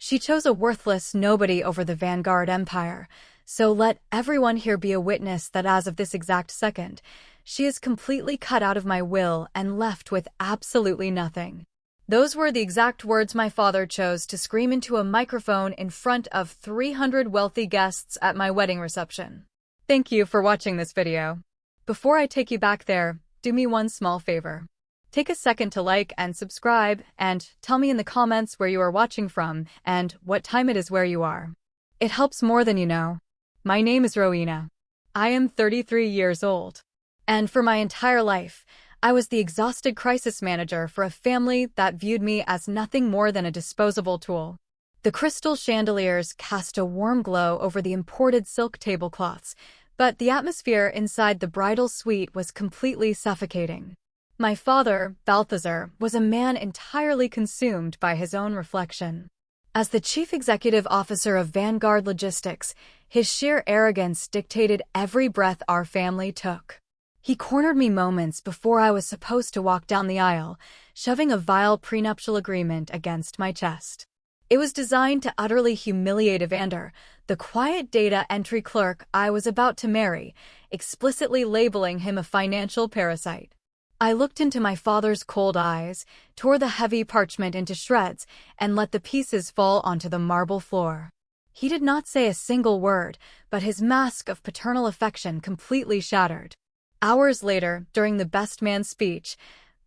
She chose a worthless nobody over the Vanguard Empire, so let everyone here be a witness that as of this exact second, she is completely cut out of my will and left with absolutely nothing. Those were the exact words my father chose to scream into a microphone in front of 300 wealthy guests at my wedding reception. Thank you for watching this video. Before I take you back there, do me one small favor. Take a second to like and subscribe, and tell me in the comments where you are watching from and what time it is where you are. It helps more than you know. My name is Rowena. I am 33 years old. And for my entire life, I was the exhausted crisis manager for a family that viewed me as nothing more than a disposable tool. The crystal chandeliers cast a warm glow over the imported silk tablecloths, but the atmosphere inside the bridal suite was completely suffocating. My father, Balthazar, was a man entirely consumed by his own reflection. As the chief executive officer of Vanguard Logistics, his sheer arrogance dictated every breath our family took. He cornered me moments before I was supposed to walk down the aisle, shoving a vile prenuptial agreement against my chest. It was designed to utterly humiliate Evander, the quiet data entry clerk I was about to marry, explicitly labeling him a financial parasite. I looked into my father's cold eyes, tore the heavy parchment into shreds, and let the pieces fall onto the marble floor. He did not say a single word, but his mask of paternal affection completely shattered. Hours later, during the best man speech,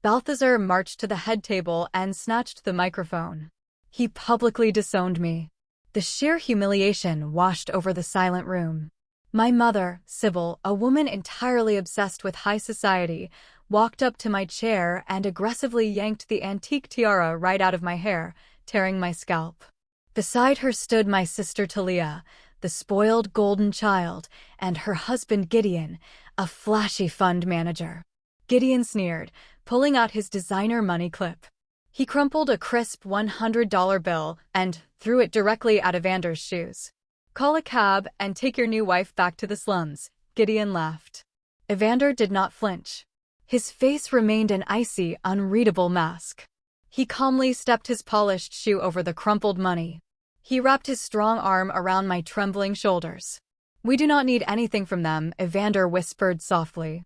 Balthazar marched to the head table and snatched the microphone. He publicly disowned me. The sheer humiliation washed over the silent room. My mother, Sybil, a woman entirely obsessed with high society, walked up to my chair and aggressively yanked the antique tiara right out of my hair, tearing my scalp. Beside her stood my sister Talia, the spoiled golden child, and her husband Gideon, a flashy fund manager. Gideon sneered, pulling out his designer money clip. He crumpled a crisp $100 bill and threw it directly at Evander's shoes. "Call a cab and take your new wife back to the slums," Gideon laughed. Evander did not flinch. His face remained an icy, unreadable mask. He calmly stepped his polished shoe over the crumpled money. He wrapped his strong arm around my trembling shoulders. "We do not need anything from them," Evander whispered softly.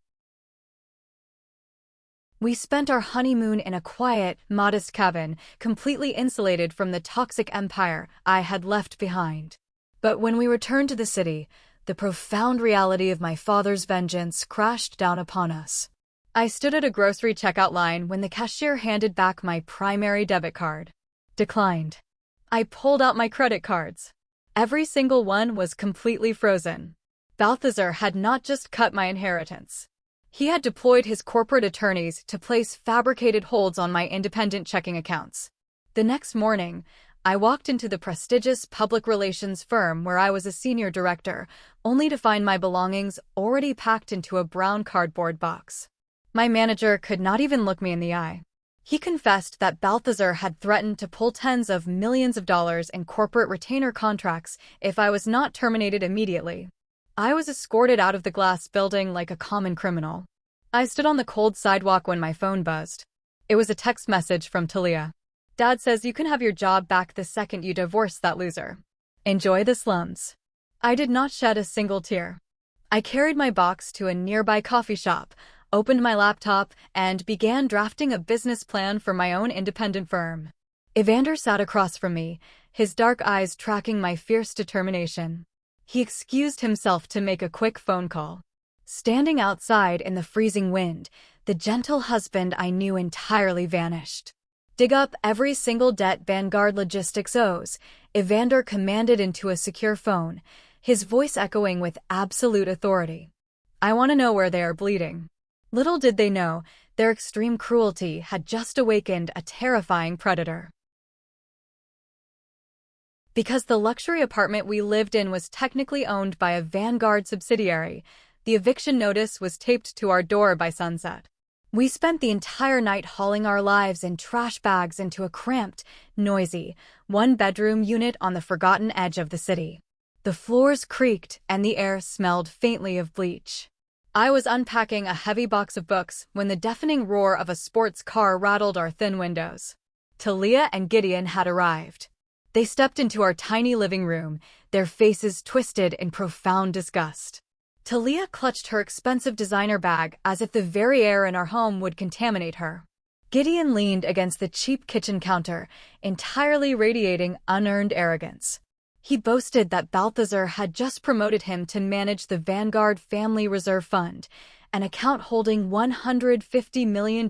We spent our honeymoon in a quiet, modest cabin, completely insulated from the toxic empire I had left behind. But when we returned to the city, the profound reality of my father's vengeance crashed down upon us. I stood at a grocery checkout line when the cashier handed back my primary debit card. Declined. I pulled out my credit cards. Every single one was completely frozen. Balthazar had not just cut my inheritance. He had deployed his corporate attorneys to place fabricated holds on my independent checking accounts. The next morning, I walked into the prestigious public relations firm where I was a senior director, only to find my belongings already packed into a brown cardboard box. My manager could not even look me in the eye. He confessed that Balthazar had threatened to pull tens of millions of dollars in corporate retainer contracts if I was not terminated immediately. I was escorted out of the glass building like a common criminal. I stood on the cold sidewalk when my phone buzzed. It was a text message from Talia. "Dad says you can have your job back the second you divorce that loser. Enjoy the slums." I did not shed a single tear. I carried my box to a nearby coffee shop, opened my laptop, and began drafting a business plan for my own independent firm. Evander sat across from me, his dark eyes tracking my fierce determination. He excused himself to make a quick phone call. Standing outside in the freezing wind, the gentle husband I knew entirely vanished. "Dig up every single debt Vanguard Logistics owes," Evander commanded into a secure phone, his voice echoing with absolute authority. "I want to know where they are bleeding." Little did they know, their extreme cruelty had just awakened a terrifying predator. Because the luxury apartment we lived in was technically owned by a Vanguard subsidiary, the eviction notice was taped to our door by sunset. We spent the entire night hauling our lives in trash bags into a cramped, noisy, one-bedroom unit on the forgotten edge of the city. The floors creaked and the air smelled faintly of bleach. I was unpacking a heavy box of books when the deafening roar of a sports car rattled our thin windows. Talia and Gideon had arrived. They stepped into our tiny living room, their faces twisted in profound disgust. Talia clutched her expensive designer bag as if the very air in our home would contaminate her. Gideon leaned against the cheap kitchen counter, entirely radiating unearned arrogance. He boasted that Balthazar had just promoted him to manage the Vanguard Family Reserve Fund, an account holding $150 million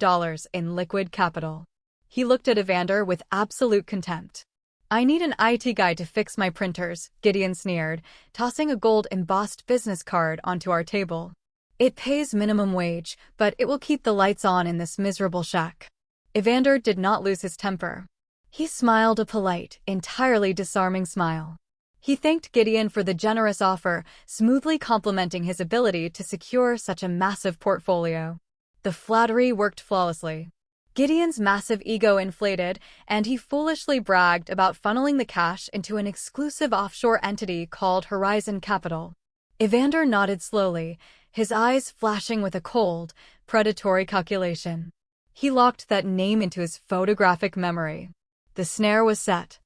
in liquid capital. He looked at Evander with absolute contempt. "I need an IT guy to fix my printers," Gideon sneered, tossing a gold-embossed business card onto our table. "It pays minimum wage, but it will keep the lights on in this miserable shack." Evander did not lose his temper. He smiled a polite, entirely disarming smile. He thanked Gideon for the generous offer, smoothly complimenting his ability to secure such a massive portfolio. The flattery worked flawlessly. Gideon's massive ego inflated, and he foolishly bragged about funneling the cash into an exclusive offshore entity called Horizon Capital. Evander nodded slowly, his eyes flashing with a cold, predatory calculation. He locked that name into his photographic memory. The snare was set.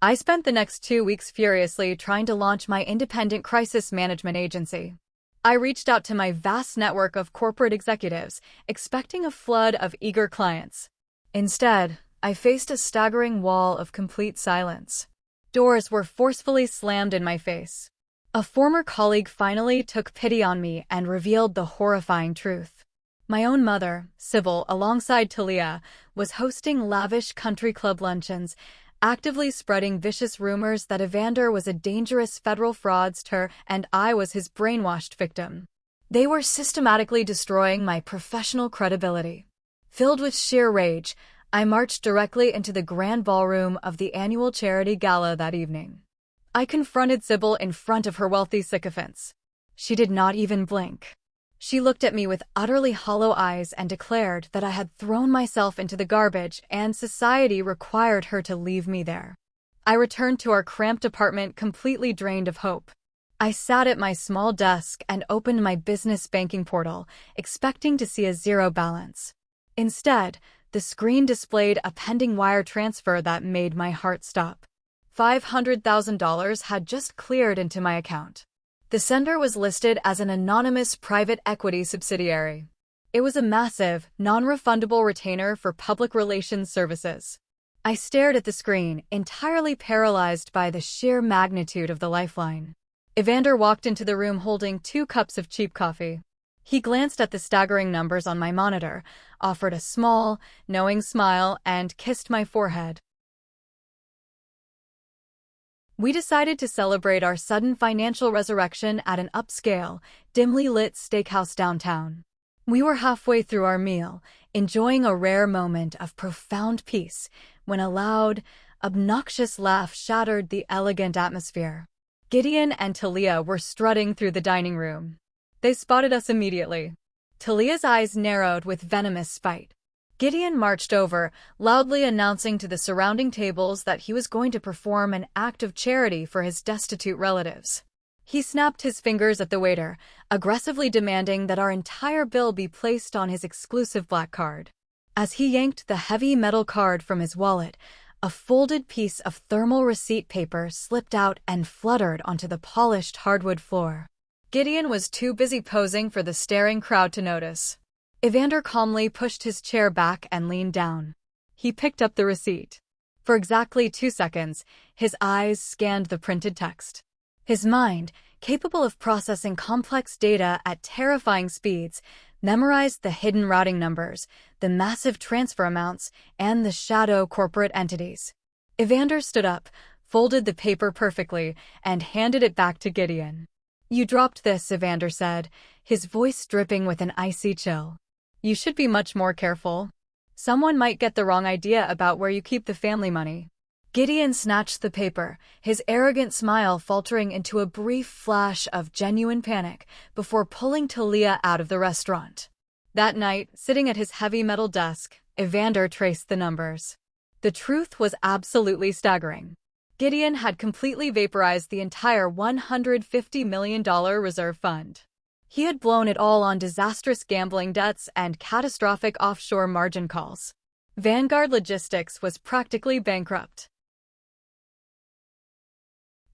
I spent the next 2 weeks furiously trying to launch my independent crisis management agency. I reached out to my vast network of corporate executives, expecting a flood of eager clients. Instead, I faced a staggering wall of complete silence. Doors were forcefully slammed in my face. A former colleague finally took pity on me and revealed the horrifying truth. My own mother, Sybil, alongside Talia, was hosting lavish country club luncheons, actively spreading vicious rumors that Evander was a dangerous federal fraudster and I was his brainwashed victim. They were systematically destroying my professional credibility. Filled with sheer rage, I marched directly into the grand ballroom of the annual charity gala that evening. I confronted Sybil in front of her wealthy sycophants. She did not even blink. She looked at me with utterly hollow eyes and declared that I had thrown myself into the garbage and society required her to leave me there. I returned to our cramped apartment completely drained of hope. I sat at my small desk and opened my business banking portal, expecting to see a zero balance. Instead, the screen displayed a pending wire transfer that made my heart stop. $500,000 had just cleared into my account. The sender was listed as an anonymous private equity subsidiary. It was a massive, non-refundable retainer for public relations services. I stared at the screen, entirely paralyzed by the sheer magnitude of the lifeline. Evander walked into the room holding 2 cups of cheap coffee. He glanced at the staggering numbers on my monitor, offered a small, knowing smile, and kissed my forehead. We decided to celebrate our sudden financial resurrection at an upscale, dimly lit steakhouse downtown. We were halfway through our meal, enjoying a rare moment of profound peace, when a loud, obnoxious laugh shattered the elegant atmosphere. Gideon and Talia were strutting through the dining room. They spotted us immediately. Talia's eyes narrowed with venomous spite. Gideon marched over, loudly announcing to the surrounding tables that he was going to perform an act of charity for his destitute relatives. He snapped his fingers at the waiter, aggressively demanding that our entire bill be placed on his exclusive black card. As he yanked the heavy metal card from his wallet, a folded piece of thermal receipt paper slipped out and fluttered onto the polished hardwood floor. Gideon was too busy posing for the staring crowd to notice. Evander calmly pushed his chair back and leaned down. He picked up the receipt. For exactly 2 seconds, his eyes scanned the printed text. His mind, capable of processing complex data at terrifying speeds, memorized the hidden routing numbers, the massive transfer amounts, and the shadow corporate entities. Evander stood up, folded the paper perfectly, and handed it back to Gideon. "You dropped this," Evander said, his voice dripping with an icy chill. "You should be much more careful. Someone might get the wrong idea about where you keep the family money." Gideon snatched the paper, his arrogant smile faltering into a brief flash of genuine panic before pulling Talia out of the restaurant. That night, sitting at his heavy metal desk, Evander traced the numbers. The truth was absolutely staggering. Gideon had completely vaporized the entire $150 million reserve fund. He had blown it all on disastrous gambling debts and catastrophic offshore margin calls. Vanguard Logistics was practically bankrupt.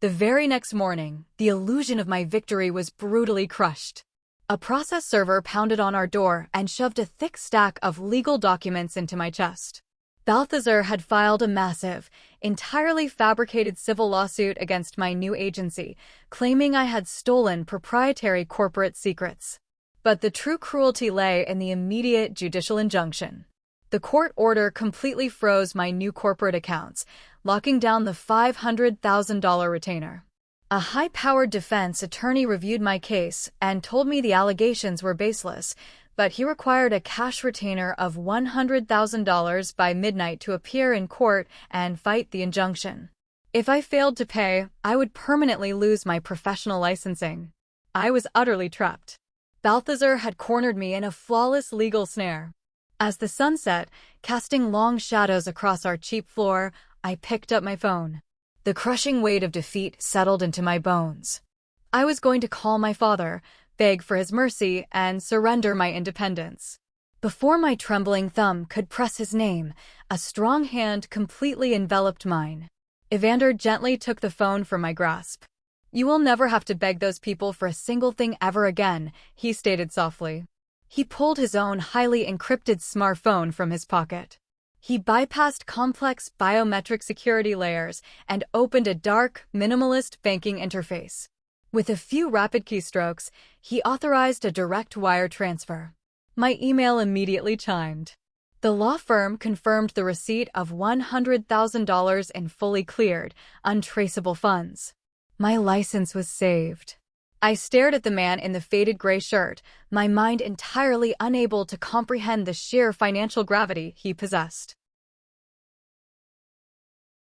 The very next morning, the illusion of my victory was brutally crushed. A process server pounded on our door and shoved a thick stack of legal documents into my chest. Balthazar had filed a massive, entirely fabricated civil lawsuit against my new agency, claiming I had stolen proprietary corporate secrets. But the true cruelty lay in the immediate judicial injunction. The court order completely froze my new corporate accounts, locking down the $500,000 retainer. A high-powered defense attorney reviewed my case and told me the allegations were baseless, but he required a cash retainer of $100,000 by midnight to appear in court and fight the injunction. If I failed to pay, I would permanently lose my professional licensing. I was utterly trapped. Balthazar had cornered me in a flawless legal snare. As the sun set, casting long shadows across our cheap floor, I picked up my phone. The crushing weight of defeat settled into my bones. I was going to call my father, beg for his mercy, and surrender my independence. Before my trembling thumb could press his name, a strong hand completely enveloped mine. Evander gently took the phone from my grasp. "You will never have to beg those people for a single thing ever again," he stated softly. He pulled his own highly encrypted smartphone from his pocket. He bypassed complex biometric security layers and opened a dark, minimalist banking interface. With a few rapid keystrokes, he authorized a direct wire transfer. My email immediately chimed. The law firm confirmed the receipt of $100,000 in fully cleared, untraceable funds. My license was saved. I stared at the man in the faded gray shirt, my mind entirely unable to comprehend the sheer financial gravity he possessed.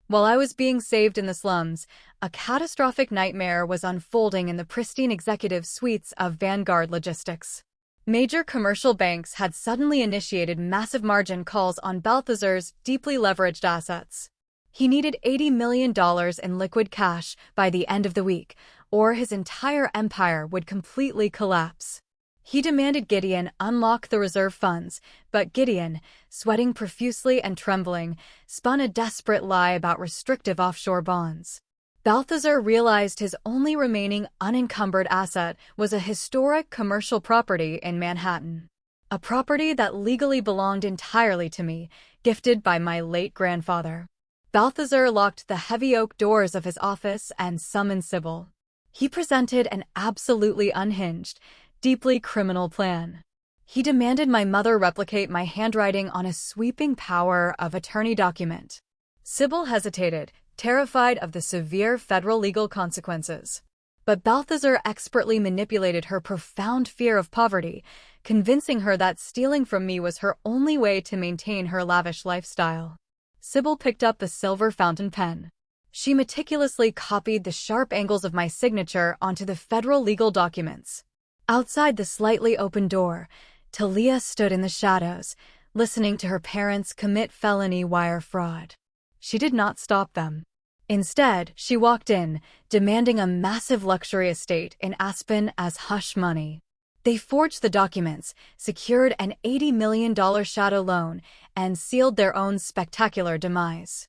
While I was being saved in the slums, a catastrophic nightmare was unfolding in the pristine executive suites of Vanguard Logistics. Major commercial banks had suddenly initiated massive margin calls on Balthazar's deeply leveraged assets. He needed $80 million in liquid cash by the end of the week, or his entire empire would completely collapse. He demanded Gideon unlock the reserve funds, but Gideon, sweating profusely and trembling, spun a desperate lie about restrictive offshore bonds. Balthazar realized his only remaining unencumbered asset was a historic commercial property in Manhattan. A property that legally belonged entirely to me, gifted by my late grandfather. Balthazar locked the heavy oak doors of his office and summoned Sybil. He presented an absolutely unhinged, deeply criminal plan. He demanded my mother replicate my handwriting on a sweeping power of attorney document. Sybil hesitated, terrified of the severe federal legal consequences. But Balthazar expertly manipulated her profound fear of poverty, convincing her that stealing from me was her only way to maintain her lavish lifestyle. Sybil picked up the silver fountain pen. She meticulously copied the sharp angles of my signature onto the federal legal documents. Outside the slightly open door, Talia stood in the shadows, listening to her parents commit felony wire fraud. She did not stop them. Instead, she walked in, demanding a massive luxury estate in Aspen as hush money. They forged the documents, secured an $80 million shadow loan, and sealed their own spectacular demise.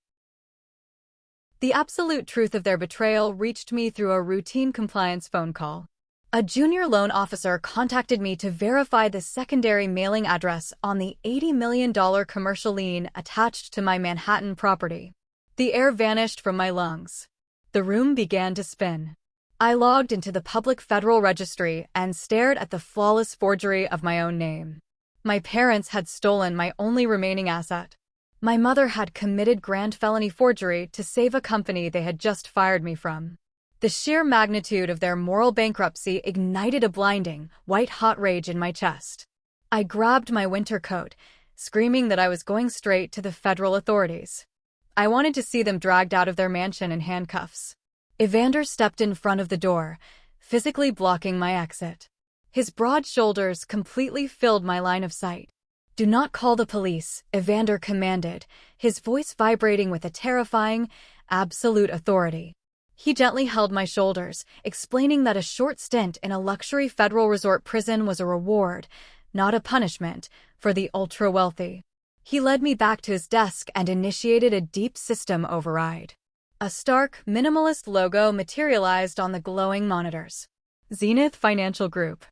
The absolute truth of their betrayal reached me through a routine compliance phone call. A junior loan officer contacted me to verify the secondary mailing address on the $80 million commercial lien attached to my Manhattan property. The air vanished from my lungs. The room began to spin. I logged into the public federal registry and stared at the flawless forgery of my own name. My parents had stolen my only remaining asset. My mother had committed grand felony forgery to save a company they had just fired me from. The sheer magnitude of their moral bankruptcy ignited a blinding, white-hot rage in my chest. I grabbed my winter coat, screaming that I was going straight to the federal authorities. I wanted to see them dragged out of their mansion in handcuffs. Evander stepped in front of the door, physically blocking my exit. His broad shoulders completely filled my line of sight. "Do not call the police," Evander commanded, his voice vibrating with a terrifying, absolute authority. He gently held my shoulders, explaining that a short stint in a luxury federal resort prison was a reward, not a punishment, for the ultra-wealthy. He led me back to his desk and initiated a deep system override. A stark, minimalist logo materialized on the glowing monitors. Zenith Financial Group.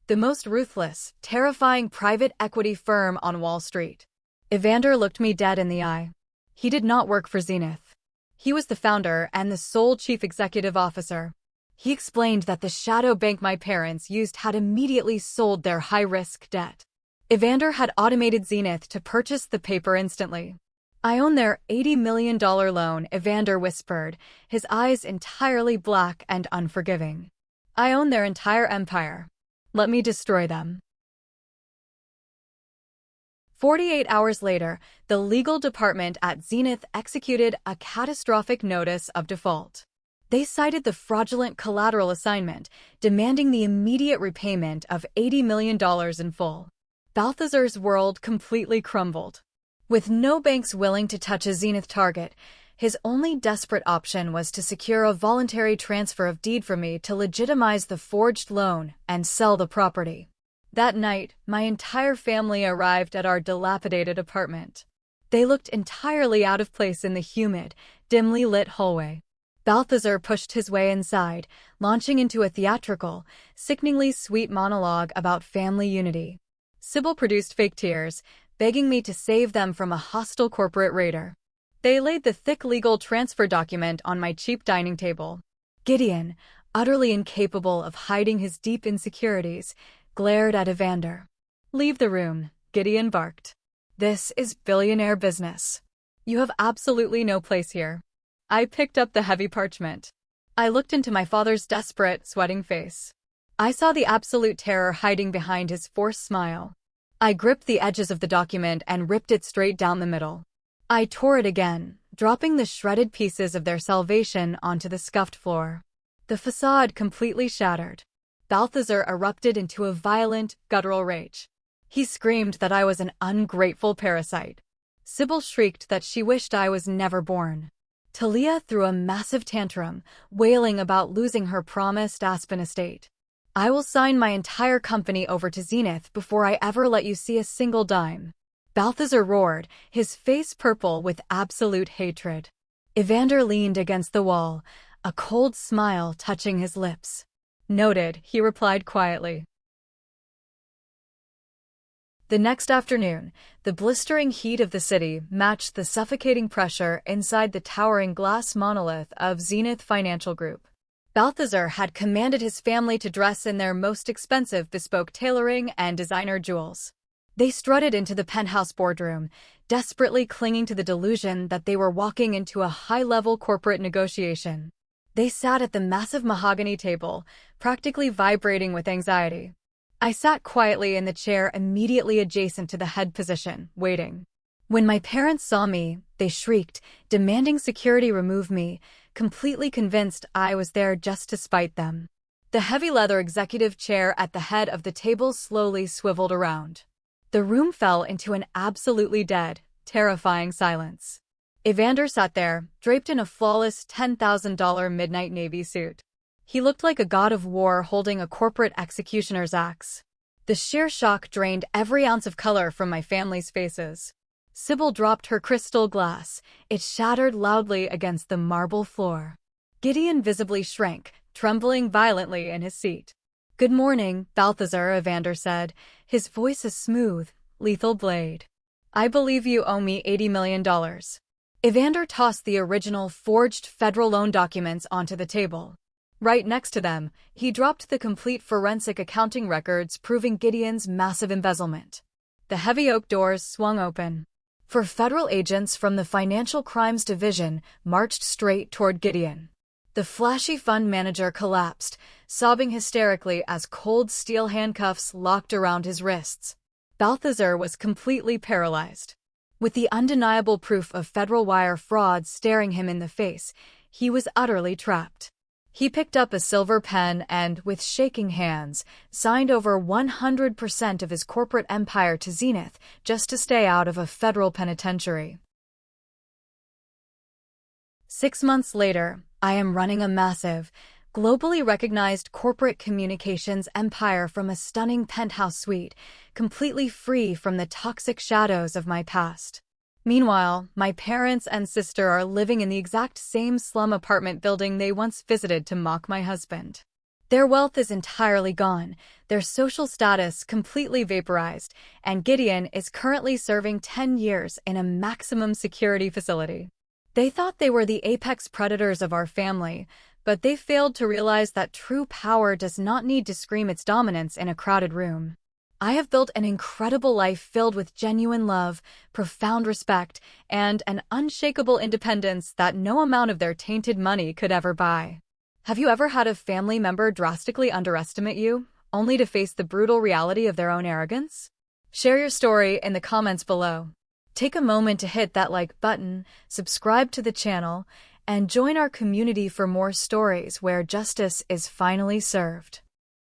The most ruthless, terrifying private equity firm on Wall Street. Evander looked me dead in the eye. He did not work for Zenith. He was the founder and the sole chief executive officer. He explained that the shadow bank my parents used had immediately sold their high-risk debt. Evander had automated Zenith to purchase the paper instantly. I own their $80 million loan, Evander whispered, his eyes entirely black and unforgiving. I own their entire empire. Let me destroy them. 48 hours later, the legal department at Zenith executed a catastrophic notice of default. They cited the fraudulent collateral assignment, demanding the immediate repayment of $80 million in full. Balthazar's world completely crumbled. With no banks willing to touch a Zenith target, his only desperate option was to secure a voluntary transfer of deed for me to legitimize the forged loan and sell the property. That night, my entire family arrived at our dilapidated apartment. They looked entirely out of place in the humid, dimly lit hallway. Balthazar pushed his way inside, launching into a theatrical, sickeningly sweet monologue about family unity. Sybil produced fake tears, begging me to save them from a hostile corporate raider. They laid the thick legal transfer document on my cheap dining table. Gideon, utterly incapable of hiding his deep insecurities, glared at Evander. "Leave the room," Gideon barked. "This is billionaire business. You have absolutely no place here." I picked up the heavy parchment. I looked into my father's desperate, sweating face. I saw the absolute terror hiding behind his forced smile. I gripped the edges of the document and ripped it straight down the middle. I tore it again, dropping the shredded pieces of their salvation onto the scuffed floor. The facade completely shattered. Balthazar erupted into a violent, guttural rage. He screamed that I was an ungrateful parasite. Sybil shrieked that she wished I was never born. Talia threw a massive tantrum, wailing about losing her promised Aspen estate. "I will sign my entire company over to Zenith before I ever let you see a single dime," Balthazar roared, his face purple with absolute hatred. Evander leaned against the wall, a cold smile touching his lips. "Noted," he replied quietly. The next afternoon, the blistering heat of the city matched the suffocating pressure inside the towering glass monolith of Zenith Financial Group. Balthazar had commanded his family to dress in their most expensive bespoke tailoring and designer jewels. They strutted into the penthouse boardroom, desperately clinging to the delusion that they were walking into a high-level corporate negotiation. They sat at the massive mahogany table, practically vibrating with anxiety. I sat quietly in the chair immediately adjacent to the head position, waiting. When my parents saw me, they shrieked, demanding security remove me, completely convinced I was there just to spite them. The heavy leather executive chair at the head of the table slowly swiveled around. The room fell into an absolutely dead, terrifying silence. Evander sat there, draped in a flawless $10,000 midnight navy suit. He looked like a god of war holding a corporate executioner's axe. The sheer shock drained every ounce of color from my family's faces. Sybil dropped her crystal glass. It shattered loudly against the marble floor. Gideon visibly shrank, trembling violently in his seat. "Good morning, Balthazar," Evander said, his voice a smooth, lethal blade. "I believe you owe me $80 million. Evander tossed the original forged federal loan documents onto the table. Right next to them, he dropped the complete forensic accounting records proving Gideon's massive embezzlement. The heavy oak doors swung open. Four federal agents from the Financial Crimes Division marched straight toward Gideon. The flashy fund manager collapsed, sobbing hysterically as cold steel handcuffs locked around his wrists. Balthazar was completely paralyzed. With the undeniable proof of federal wire fraud staring him in the face, he was utterly trapped. He picked up a silver pen and, with shaking hands, signed over 100% of his corporate empire to Zenith just to stay out of a federal penitentiary. 6 months later, I am running a massive, globally recognized corporate communications empire from a stunning penthouse suite, completely free from the toxic shadows of my past. Meanwhile, my parents and sister are living in the exact same slum apartment building they once visited to mock my husband. Their wealth is entirely gone, their social status completely vaporized, and Gideon is currently serving 10 years in a maximum security facility. They thought they were the apex predators of our family, but they failed to realize that true power does not need to scream its dominance in a crowded room. I have built an incredible life filled with genuine love, profound respect, and an unshakable independence that no amount of their tainted money could ever buy. Have you ever had a family member drastically underestimate you, only to face the brutal reality of their own arrogance? Share your story in the comments below. Take a moment to hit that like button, subscribe to the channel, and join our community for more stories where justice is finally served.